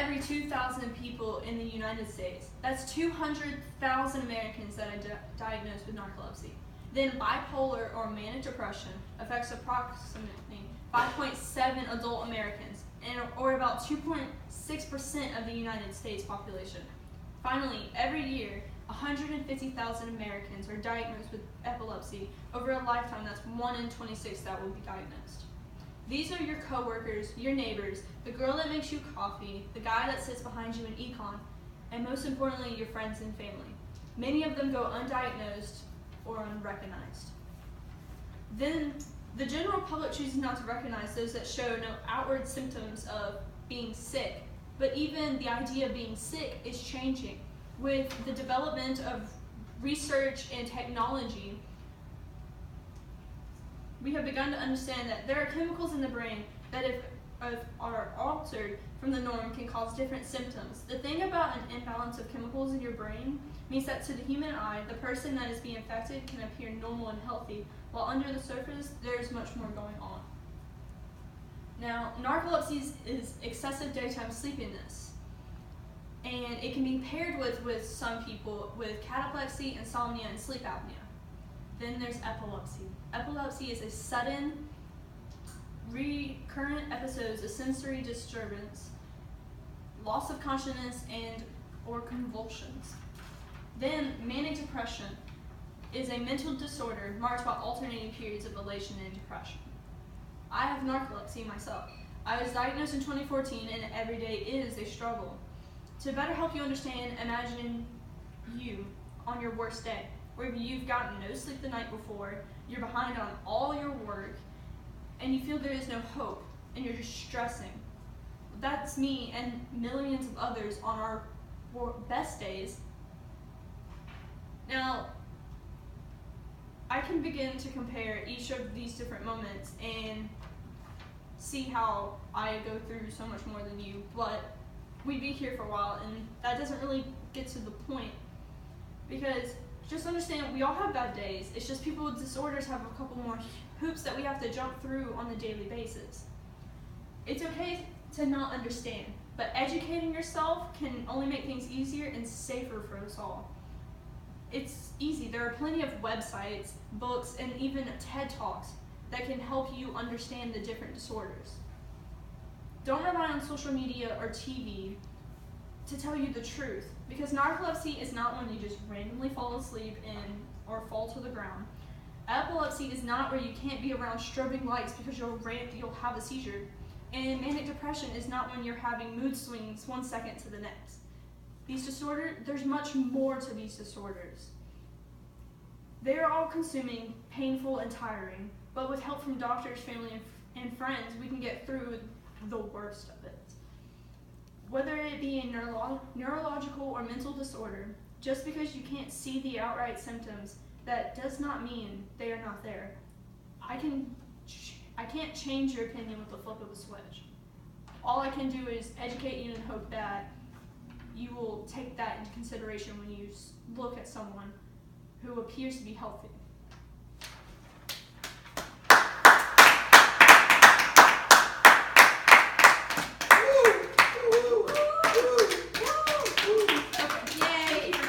every 2,000 people in the United States. That's 200,000 Americans that are diagnosed with narcolepsy. Then bipolar or manic depression affects approximately 5.7 adult Americans, or about 2.6% of the United States population. Finally, every year, 150,000 Americans are diagnosed with epilepsy. Over a lifetime, that's 1 in 26 that will be diagnosed. These are your coworkers, your neighbors, the girl that makes you coffee, the guy that sits behind you in econ, and most importantly, your friends and family. Many of them go undiagnosed or unrecognized. Then, the general public chooses not to recognize those that show no outward symptoms of being sick, but even the idea of being sick is changing. With the development of research and technology, we have begun to understand that there are chemicals in the brain that, if are altered from the norm, can cause different symptoms. The thing about an imbalance of chemicals in your brain means that to the human eye, the person that is being affected can appear normal and healthy, while under the surface, there's much more going on. Now, narcolepsy is excessive daytime sleepiness, and it can be paired with some people with cataplexy, insomnia, and sleep apnea. Then there's epilepsy. Epilepsy is a sudden, recurrent episodes of sensory disturbance, loss of consciousness, and or convulsions. Then manic depression is a mental disorder marked by alternating periods of elation and depression. I have narcolepsy myself. I was diagnosed in 2014, and every day is a struggle. To better help you understand, imagine you on your worst day, where you've gotten no sleep the night before, you're behind on all your work, and you feel there is no hope, and you're just stressing. That's me and millions of others on our best days. Now, I can begin to compare each of these different moments and see how I go through so much more than you, but we'd be here for a while, and that doesn't really get to the point, because just understand, we all have bad days. It's just people with disorders have a couple more hoops that we have to jump through on a daily basis. It's okay to not understand, but educating yourself can only make things easier and safer for us all. It's easy. There are plenty of websites, books, and even TED Talks that can help you understand the different disorders. Don't rely on social media or TV to tell you the truth, because narcolepsy is not when you just randomly fall asleep or fall to the ground. Epilepsy is not where you can't be around strobing lights because you'll have a seizure. And manic depression is not when you're having mood swings 1 second to the next. These disorders, there's much more to these disorders. They are all consuming, painful, and tiring, but with help from doctors, family, and friends, we can get through the worst of it. Whether it be a neurological or mental disorder, just because you can't see the outright symptoms, that does not mean they are not there. I can't change your opinion with the flip of a switch. All I can do is educate you and hope that you will take that into consideration when you look at someone who appears to be healthy.